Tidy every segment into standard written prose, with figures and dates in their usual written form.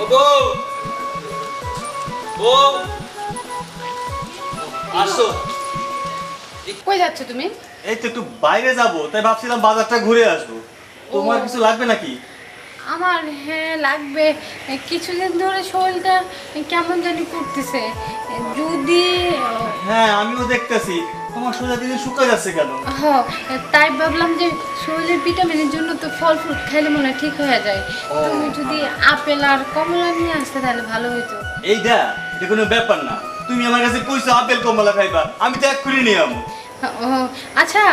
ও বউ, বউ, আসো। কই যাচ্ছ তুমি? এই তো একটু বাইরে যাবো, তাই ভাবছিলাম বাজারটা ঘুরে আসবো। তোমার কিছু লাগবে নাকি? আমার হ্যাঁ লাগবে। কিছুদিন ধরে শরীরটা কেমন জানি করতেছে। যদি হ্যাঁ, আমিও দেখতেছি তোমার সোজা দিকে শুকায় যাচ্ছে কেন? হ্যাঁ, তাই ভাবলাম যে শরীরের ভিটামিনের জন্য তো ফল ফ্রুট খাইলে মনে হয় ঠিক হয়ে যায়। তুমি যদি আপেল আর কমলা নিয়ে আসতে তাহলে ভালো হতো। এইটা এটা কোনো ব্যাপার না। তুমি আমার কাছে কইছো আপেল কমলা খাইবা, আমি তো এক করে নিয়ে আমো। ও আচ্ছা,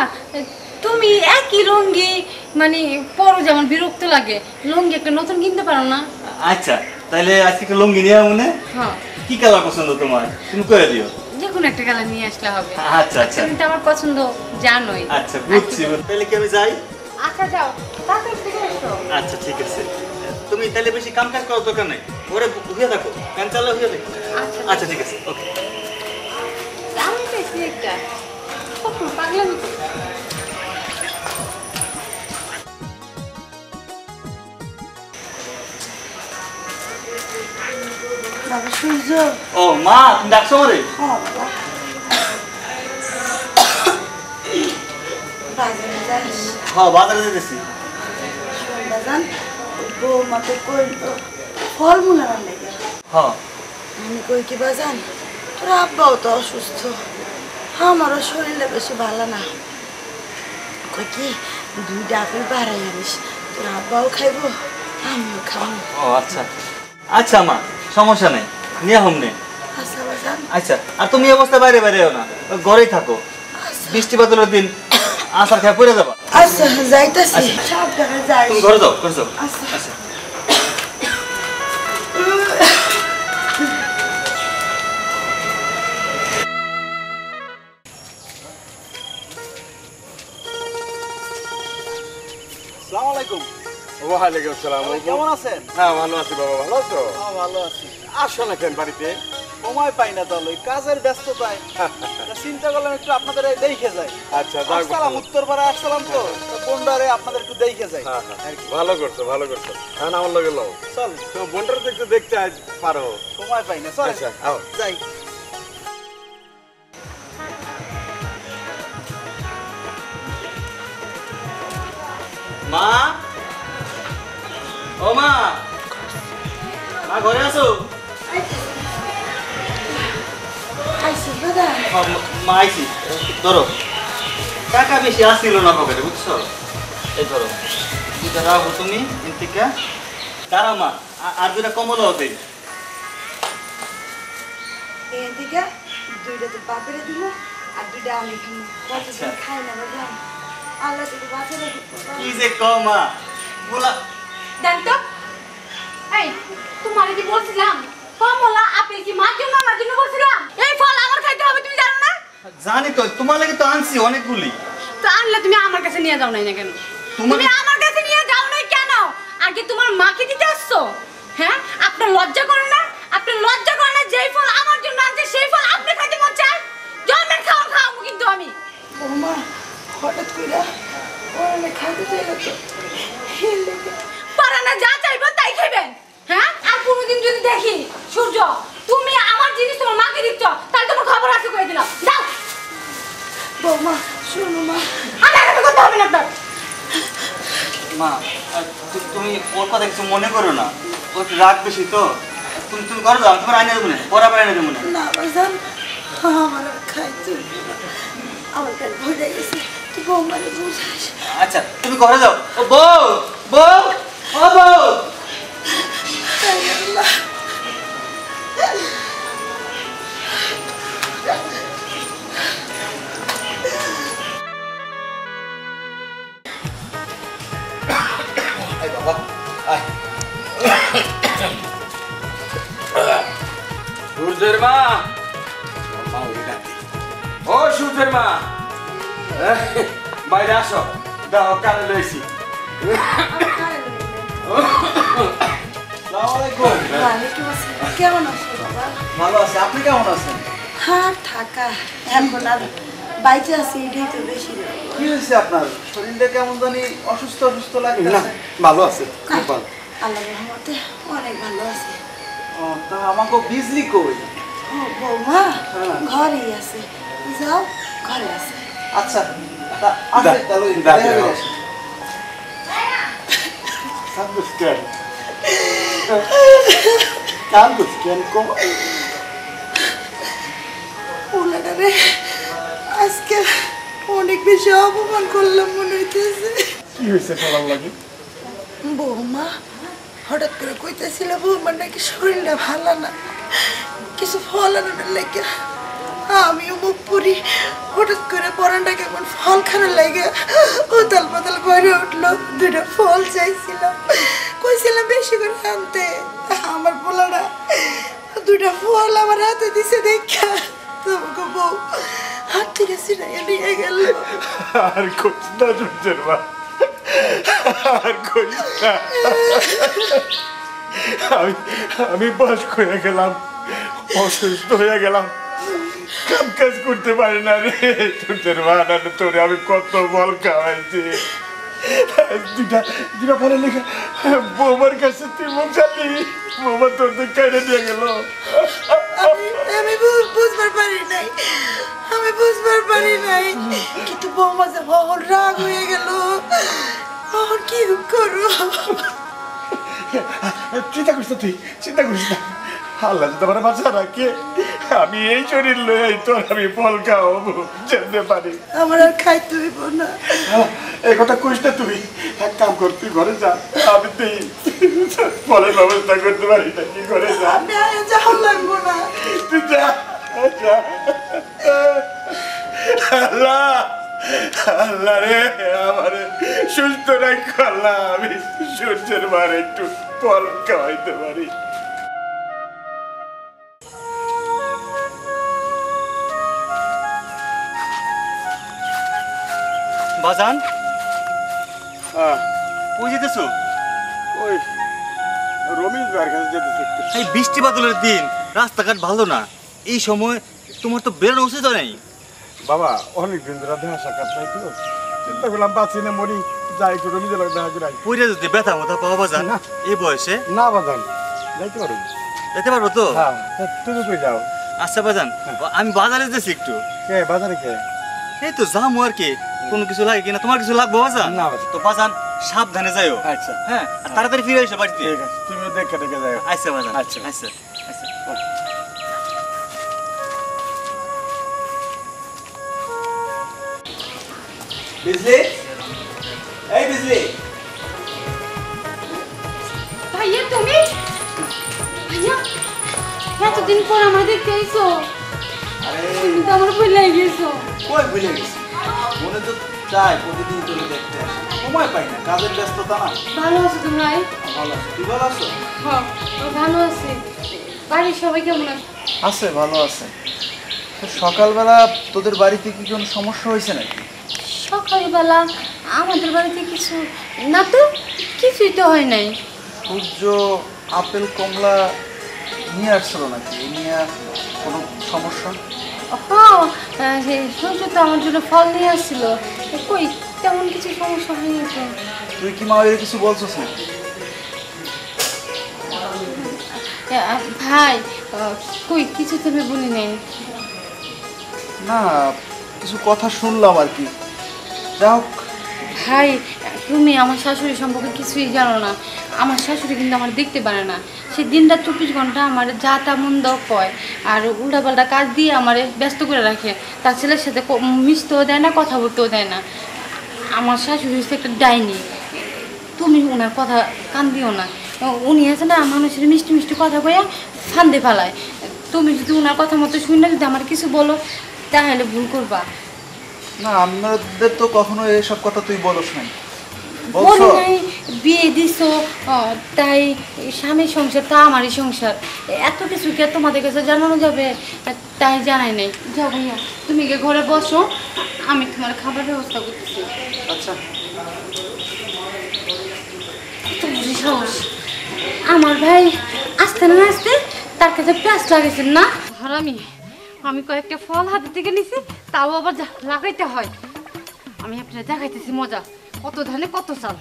তুমি একই লুঙ্গি মানে পরো, যেমন বিরক্ত লাগে। লুঙ্গি একটা নতুন কিনতে পারো না? আচ্ছা, তাহলে আজকে একটা লুঙ্গি নিয়ে আমো না? হ্যাঁ, কি কালার পছন্দ তোমার, তুমি কয়ে দিও। যে কোনো একটা কালার নিয়ে আসলে হবে। আচ্ছা আচ্ছা তুমি তো আমার পছন্দ জানোই। আচ্ছা, বুঝছি। তাহলে কি আমি যাই? আচ্ছা যাও, তাড়াতাড়ি ফিরে এসো। আচ্ছা ঠিক আছে। তুমি তাহলে বেশি কাম কাজ করার দরকার নেই, ঘরে হুয়ে থাকো, ফ্যান চালা হুয়ে থাকো। আচ্ছা ঠিক আছে, ওকে। আমি পেয়েছি একটা কত পাগলামি করে। বাবা সূর্য। ও মা, তুমি ডাকছো আমারে? হ্যাঁ বাবা, বাজারে যাইস? হ্যাঁ, বাজারে যেতেছি। বাজান বৌমাকে কইল ফলমূল আনার লেগে। হ্যাঁ, আমি কই কি বাজান, তোর আব্বাও তো অসুস্থ, আমারও শরীরটা বেশি ভালো না। কই কি 2টা আপেল বাড়াই আনিস, তোর আব্বাও খাইবো আমিও খাবো। ও আচ্ছা আচ্ছা মা, সমস্যা নেই, নিয়ে হোম নে। আচ্ছা বাজান। আচ্ছা, আর তুমি এই অবস্থা বাইরে বাইরেও না, ঘরেই থাকো। আচ্ছা বৃষ্টি বাদলের দিন আসার খেয়ে পড়ে যাবা। আচ্ছা যাইতাছি, সাবধানে যাইস। তুমি ঘরে যাও, ঘরে যাও। আচ্ছা আচ্ছা। আসসালামু আলাইকুম। ওয়ালাইকুম আসসালাম। কেমন আছেন? হ্যাঁ ভালো আছি বাবা, ভালো আছো? হ্যাঁ ভালো আছি। আসো না কেন বাড়িতে? সময় পাই না তাহলে, কাজের ব্যস্ততায় তা চিন্তা করলাম একটু আপনাদের এই দেখে যাই। আচ্ছা যাক, আসসালাম, উত্তরপাড়া আসসালাম তো বোনডারে আপনাদের একটু দেখে যাই। হ্যাঁ হ্যাঁ, ভালো করছো ভালো করছো। হ্যাঁ আমার লগে লও, চল, তো বোনটার তো একটু দেখতে পারো। সময় পাই না, চল আচ্ছা আও। যাই। মা, ও মা, মা ঘরে আছো? আইসিস দাদা? হ্যাঁ, মা আইছি। ধরো, টাকা বেশি আসছিল না পকেটে, বুঝছো? এই ধরো, দুটা রাখো তুমি ইন্তিকা। দাঁড়াও মা, আর দুটা কমলা হতে। এদিকে 2টা তো বাপেরে দিব আর 2টা আমি খাবো। আচ্ছা। কতদিন খাই না বাবা, আল্লাহ তোকে বাঁচাবে। কি যে কও মা, বলা দেন তো, এই তোমার কি বলছিলাম কমলা আপেল কি মার জন্য আমার জন্য বলছিলাম? এই ফল আমার খাইতে হবে, তুমি জানো না? জানি তো, তোমার লাগে তো আনছি অনেকগুলি। তো আনলে তুমি আমার কাছে নিয়ে যাও নাই না কেন? তুমি আমার কাছে নিয়ে যাও নাই কেন? আগে তোমার মাকে দিতে আসছো? হ্যাঁ, আপনার লজ্জা করে না? আপনার লজ্জা করে না? যেই ফল আমার জন্য আনছে সেই ফল আপনি খাইতে মন চায়? জন্মের খাওয়া খাওয়াবো কিন্তু আমি। বৌমা হঠাৎ করে ওরা খাইতে চাইলো তো এর লেগে। পারা না, যা চাইবো তাই খাইবেন। হ্যাঁ, আর কোনোদিন যদি দেখি সূর্য তুমি আমার জিনিস তোমার মাকে দিচ্ছ, তাহলে তোমার খবর আছে করে দিলাম। যাও। বৌমা শোনো মা, আমার কথা করতে হবে না আপনার। মা, তুমি ওর কথা কিছু মনে করো না, ও একটু রাগ বেশি তো। তুমি তুমি ঘরে যাও, তোমার আইনে দেবো না, বরাবর আইনে দেবো না। না বাজান আমার আর খাইতে আমার পেট ভরে গেছে, তুই বৌমারে বুঝাস। আচ্ছা, তুমি ঘরে যাও। ও বউ, বউ, ও বউ। সূর্যের মা, ও সূর্যের মা, বাইরে আসো, দাও কানে লইছি। আসসালামু আলাইকুম। ওয়ালাইকুম আসসালাম। কেমন আছো বাবা? ভালো আছি, আপনি কেমন আছেন? হ্যাঁ থাকা এখন আর বাইচে আছি, এটাই তো বেশি। কি হয়েছে আপনার? শরীরটা কেমন জানি অসুস্থ অসুস্থ লাগে। না ভালো আছে, খুব ভালো। আল্লাহ রহমতে অনেক ভালো আছে। ও, তা আমাকে বিজলি কই? ও বৌমা হ্যাঁ। ঘরেই আছে, যাও ঘরে আছে। আচ্ছা, তা আছে তাহলে দেখা করে আসি। কান্দুস কেন? কান্দুস কেন কম? ওলাটা রে আজকে অনেক বেশি অপমান করলাম মনে হইতেছে। কি হয়েছে বলার লাগে? বৌমা হঠাৎ করে কইতেছিল বৌমার নাকি শরীরটা ভালো না, কিছু ফল আনার লাগে। আমিও মুখ পুরি হঠাৎ করে পরানটা কেমন ফল খাওয়ার লাগে উতাল পাতাল করে উঠলো। দুটা ফল চাইছিলাম, কইছিলাম বেশি করে আনতে। আমার পোলাটা দুটা ফল আমার হাতে দিছে দেখা তোমাকে বউ হাত থেকে ছিনাইয়া নিয়ে গেল। আর কইস না সূর্যের মা, আর কইস না। আমি বয়স্ক হয়ে গেলাম, অসুস্থ হয়ে গেলাম, কাম কাজ করতে পারি না রে সূর্যের মা। তোরে আমি কত বল খাওয়াইছি, দুটা ফলে লেখা বৌমার কাছে তুই মুখ চালি, বৌমা তোর দিক কেড়ে নিয়ে গেল। আমি বুঝবার পারি নাই, আমি বুঝবার পারি নাই, কিন্তু বৌমা যে বহু রাগ হয়ে গেল। এখন কি করো? চিন্তা করিস না তুই, চিন্তা করিস না। আল্লাহ যদি আমার বাঁচা রাখে, আমি এই শরীর লই তোর আমি ফল খাওয়াবো জানতে পারি। আমার আর খাইতে হইব না। এই কথা কইস না তুই, এক কাম কর, তুই ঘরে যা, আমি তুই ফলের ব্যবস্থা করতে পারি না, কি করে যা, আমি আর যাওয়া লাগবো না। তুই যা যা। আল্লাহ আল্লাহ রে, আমার সুস্থ রাখ আল্লাহ, আমি সূর্যের মারে একটু ফল খাওয়াইতে পারি। বাজান আহ, কই যেতেছো? ওই রমেশ ভাইয়ের কাছে যেতেছে একটু। এই বৃষ্টি বাদলের দিন, রাস্তাঘাট ভালো না, এই সময় তোমার তো বেরোনো উচিত নেই। বাবা অনেকদিন ধরে দেখা সাক্ষাৎ নাই তো, চিন্তা করলাম বাঁচি না মরি, যাই একটু রমিজের লোক দেখা করে আই। পইরা যদি ব্যথা মতো পাওয়া বাজান না। এই বয়সে, না বাজান, যাইতে পারো? যেতে পারবো তো? হ্যাঁ, তা তুমি কই যাও? আচ্ছা বাজান, আমি বাজারে যেতেছি একটু। কে বাজারে কে? এই তো যাবো আর কি, কোনো কিছু লাগে কিনা, তোমার কিছু লাগবে বাজান? না বাজান। তো বাজান সাবধানে যাইও। আচ্ছা হ্যাঁ, আর তাড়াতাড়ি ফিরে এসো বাড়িতে। ঠিক আছে, তুমিও দেখে দেখে যাও। আচ্ছা বাজান, আচ্ছা। আচ্ছা আচ্ছা। বিজলি, এই বিজলি, ভাইয়া তুমি? ভাইয়া এতদিন পর আমার দেখতে আইছো, আরে তুমি তো আমার ভুলে গেছো। কই ভুলে গেছি? মনে তো চাই প্রতিদিন তোরে দেখতে আসি, সময় পাই না, কাজের ব্যস্ততা না। ভালো আছো তুমি ভাই? ভালো আছি, তুই ভালো আছো? হ্যাঁ ভালো আছি। বাড়ির সবাই কেমন আছে? আছে, ভালো আছে। তো সকালবেলা তোদের বাড়িতে কি কোনো সমস্যা হয়েছে নাকি? সকালবেলা আমাদের বাড়িতে কিছু না তো, কিছুই তো হয় নাই। সূর্য আপেল কমলা নিয়ে আসছিল নাকি? এই নিয়ে কোনো সমস্যা? হ্যাঁ সূর্য তো আমার জন্য ফল নিয়ে আসছিল, কই তেমন কিছু সমস্যা হয়নি তো। তুই কি মায়ের কিছু বলছিস না? ভাই কই কিছু তো আমি বলি নাই। না, কিছু কথা শুনলাম আর কি। যাই হোক, ভাই তুমি আমার শাশুড়ি সম্পর্কে কিছুই জানো না। আমার শাশুড়ি কিন্তু আমার দেখতে পারে না, সে দিনটা 24 ঘন্টা আমার যা তা মন্দ কয়, আর উল্টাপাল্টা কাজ দিয়ে আমার ব্যস্ত করে রাখে। তার ছেলের সাথে মিশতেও দেয় না, কথা বলতেও দেয় না। আমার শাশুড়ি হচ্ছে একটা ডাইনি, তুমি ওনার কথা কান দিও না। উনি আছে না মানুষের মিষ্টি মিষ্টি কথা কইয়া ফান্দে ফেলায়। তুমি যদি ওনার কথা মতো শুনে যদি আমার কিছু বলো তাহলে ভুল করবা। না আমাদের তো কখনো এসব কথা তুই বলস নাই। বলি বলছো? নাই, বিয়ে দিছো তাই স্বামীর সংসার তা আমারই সংসার, এত কিছু কি আর তোমাদের কাছে জানানো যাবে? তাই জানাই নাই। যাও ভাইয়া তুমি গিয়ে ঘরে বসো, আমি তোমার খাবার ব্যবস্থা করতেছি। আচ্ছা, এত বুঝি সাহস আমার ভাই, আসতে না আসতে তার কাছে প্যাঁচ লাগাইছেন না। আর আমি কয়েকটা ফল হাতে থেকে নিছি, তাও আবার লাগাইতে হয়। আমি আপনারা দেখাইতেছি মজা, কত ধানে কত চাল।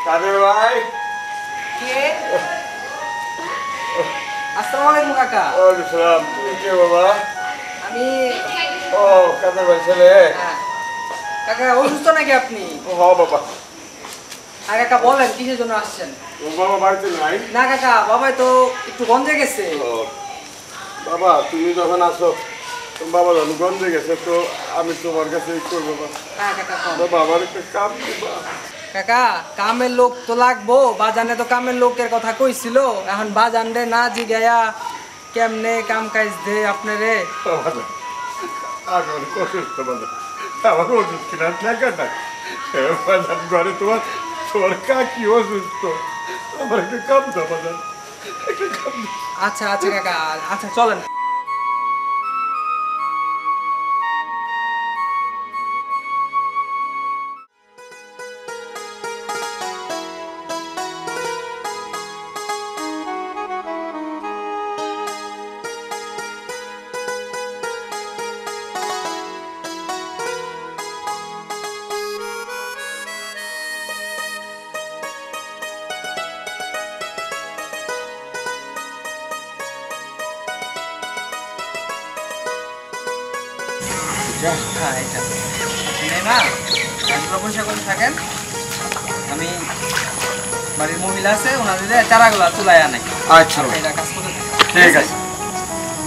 কাদের ভাই? কে? আসসালামু আলাইকুম কাকা। ওয়ালাইকুম সালাম। তুমি কে বাবা? আমি ও কাদের ভাই ছেলে। কাকা অসুস্থ নাকি আপনি? ও হ্যাঁ বাবা। আর কাকা বলেন কিসের জন্য আসছেন? ও বাবা বাড়িতে নাই? না কাকা, বাবাই তো একটু গঞ্জে গেছে। ও বাবা তুমি যখন আসো বাবা যখন গঞ্জে গেছে তো আমি তোমার কাছে করবো বাবা। হ্যাঁ কাকা কম। বাবা আমার একটা কাম দিবা। কাকা কামের লোক তো লাগবো, বাজানে তো কামের লোকের কথা কইছিল, এখন বাজান রে না জিগায়া কেমনে কাম কাজ দে আপনারে। আমি অনেক অসুস্থ বাজার, আমার ওষুধ কিনা টাকা নাই বাজার, ঘরে তোমার তোমার কাকি অসুস্থ, আমার একটা কাম দাও বাজার, একটা কাম দাও। আচ্ছা আচ্ছা কাকা, আচ্ছা চলেন। হ্যাঁ এটা নেই মা, গাছগুলো পয়সা করে থাকেন, আমি বাড়ির মহিলা আছে ওনাদের চারাগুলো তুলায় আনে। আচ্ছা এটা কাজ করতে ঠিক আছে,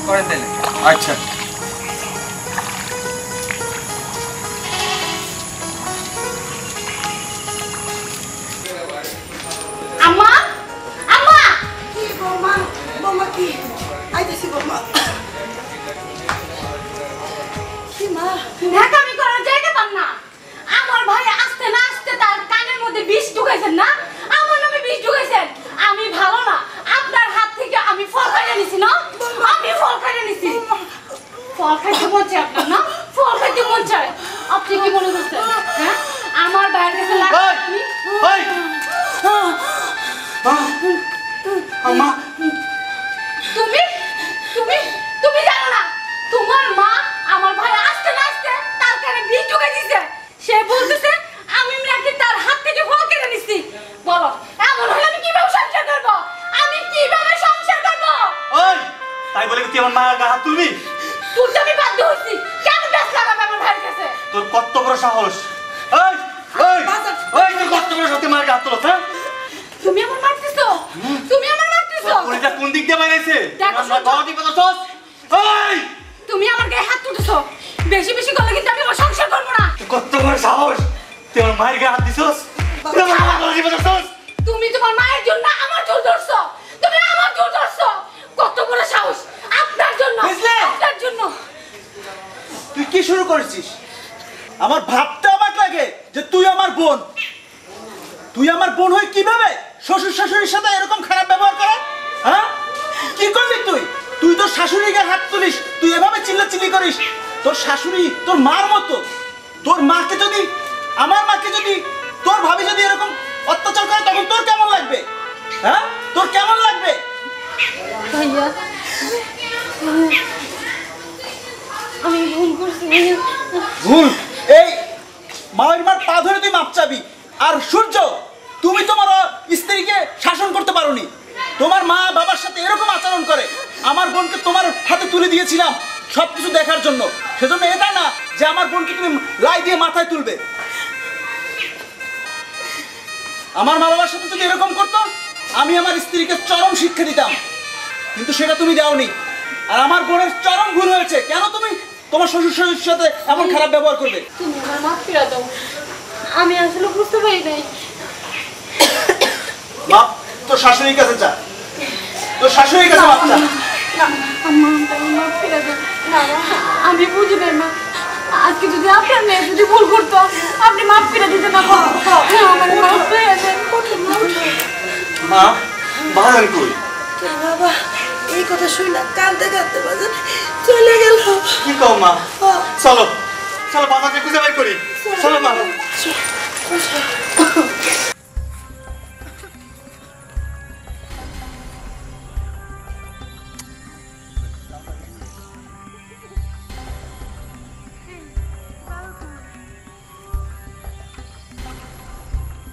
করেন তাহলে। আচ্ছা আম্মা, আম্মা, কি বৌমা? বৌমা কি? আইতেছি বৌমা। কি মা? ন্যাকামি করার জায়গা পান না। আমার ভাই আসতে না আসতে তার কানের মধ্যে বিষ ঢুকাইছেন না, আমার নামে বিষ ঢুকাইছেন। আমি ভালো না, আপনার হাত থেকে আমি ফল খাইতে নিছি না, আমি ফল খাইতে নিছি। ফল খাইতে মন চায় আপনার না, ফল খাইতে মন চায়। আপনি কি মনে করছেন হ্যাঁ আমার ভাইয়ের কাছে লাগবে আমি? ওই মা, তুমি তুমি তুমি জানো না তোমার মা আমার ভাই আসতে না আসতে তার কানে বিষ ঢুকাই দিছে। সে বলতেছে আমি নাকি তার হাত থেকে ফল কেটে নিছি। বলো এমন হলে আমি কিভাবে সংসার করব? আমি কিভাবে সংসার করব? ওই তাই বলে কি তুই আমার মায়ের গায়ে হাত তুলবি? তুলতে আমি বাধ্য হচ্ছি। কেন ব্যাস লাগাবে আমার ভাইয়ের কাছে? তোর কত বড় সাহস! ওই ওই ওই তোর কত বড় সাহস তুই মায়ের গায়ে হাত তুলছ? হ্যাঁ তুমি আমার মারতেছো, তুমি আমার মারতেছো। পুলিশটা কোন দিক দিয়ে বাইরেছে? দেখো, আমার গলা টিপে ধরছস? ওই তুমি আমার গায়ে হাত তুলতেছো। বেশি বেশি করলে কিন্তু আমি আমার সংসার করব না। কত বড় সাহস! তুই আমার মায়ের গায়ে হাত দিছস? তুই আমার গলা টিপে ধরছস? তুমি তোমার মায়ের জন্য আমার চুল ধরছো, তুমি আমার চুল ধরছো। কত বড় সাহস! আপনার জন্য, বুঝলে? আপনার জন্য। তুই কি শুরু করেছিস? আমার ভাবতে অবাক লাগে যে তুই আমার বোন, তুই আমার বোন হয়ে কিভাবে শ্বশুর শাশুড়ির সাথে এরকম খারাপ ব্যবহার করে? হ্যাঁ কি করলি তুই? তুই তোর শাশুড়ির গায়ে হাত তুলিস, তুই এভাবে চিল্লাচিল্লি করিস। তোর শাশুড়ি তোর মার মতো, তোর মাকে যদি, আমার মাকে যদি, তোর ভাবি যদি এরকম অত্যাচার করে তখন তোর কেমন লাগবে? হ্যাঁ তোর কেমন লাগবে? ভাইয়া আমি ভুল করছি ভাইয়া। ভুল? এই মায়ের মার পা ধরে তুই মাপ চাবি। আর সূর্য, তুমি তোমার স্ত্রীকে শাসন করতে পারোনি। তোমার মা বাবার সাথে এরকম আচরণ করে। আমার বোনকে তোমার হাতে তুলে দিয়েছিলাম সবকিছু দেখার জন্য, সেজন্য এটা না যে আমার বোনকে তুমি লাই দিয়ে মাথায় তুলবে। আমার মা বাবার সাথে যদি এরকম করতো আমি আমার স্ত্রীকে চরম শিক্ষা দিতাম, কিন্তু সেটা তুমি দাওনি। আর আমার বোনের চরম ভুল হয়েছে। কেন তুমি তোমার শ্বশুর শাশুড়ির সাথে এমন খারাপ ব্যবহার করবে? তুমি আমার মাফ করে দাও, আমি আসলে বুঝতে পারি নাই। মাপ তোর শাশুড়ির কাছে যা, তোর শাশুড়ির কাছে মাপ চা। আম্মা তুমি মাফ করে দাও। আমি বুঝি নাই মা, আজকে যদি আপনার মেয়ে যদি ভুল করতো আপনি মাফ করে দিতে না। আমার মাফ করে দেন। মা বাহার কই? বাবা এই কথা শুনে কাঁদতে কাঁদতে বাজান চলে গেল। কি কও মা? চলো চলো বাবাকে খুঁজে বের করি। চলো মা।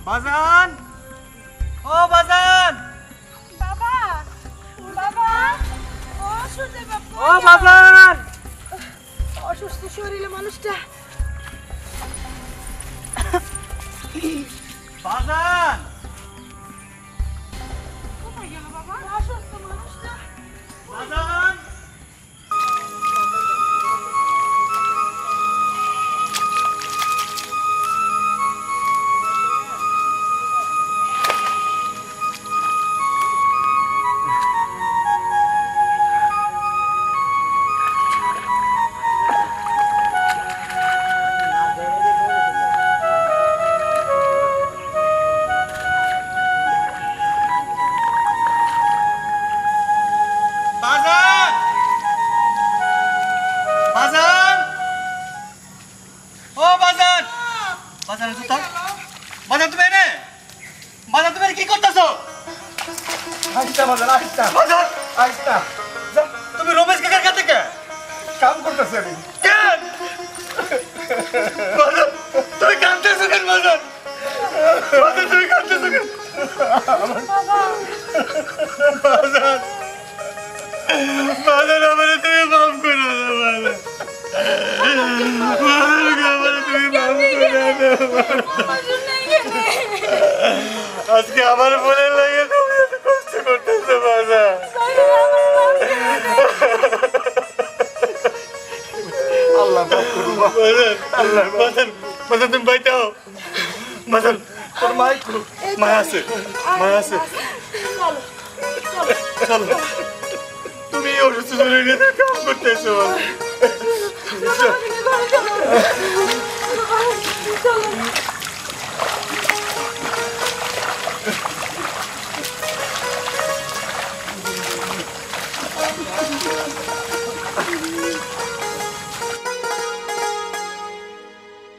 বাজান ও বাজান, বাবা বাবা ও সুজয় বাবা ও বাজান। অসুস্থ শরীরে মানুষটা বাজান, কোথায় গেল বাবা অসুস্থ মানুষটা বাজান। বাজান, বাজান, ও বাজান, বাজান জুতা, বাজান তুমি এনে, বাজান তুমি এনে কি করতেছো? আইসা বাজান আইসা বাজান, আইসা যা তুমি রমেশ কাকার কাছে কে? কাম করতেছি আমি। কেন? বাজান, তুমি কাঁদতেছো কেন বাজান? বাজান তুমি কাঁদতেছো কেন? বাজান, বাজান আমারে তুমি মাফ করে দাও বাজান। বাজান আমারে তুমি মাফ করে দাও। আজকে আমার বোনের লাগে তুমি এত কষ্ট করতেছো বাজান। আল্লাহ মাফ করুন বাজান, বাজান, বাজান তুমি বাইতে হও। বাজান, তোর মাই করুন মায়া আছে, মায়া আছে। চলো, তুমি এই অসুস্থ শরীরে কাম করতেছো বাজান।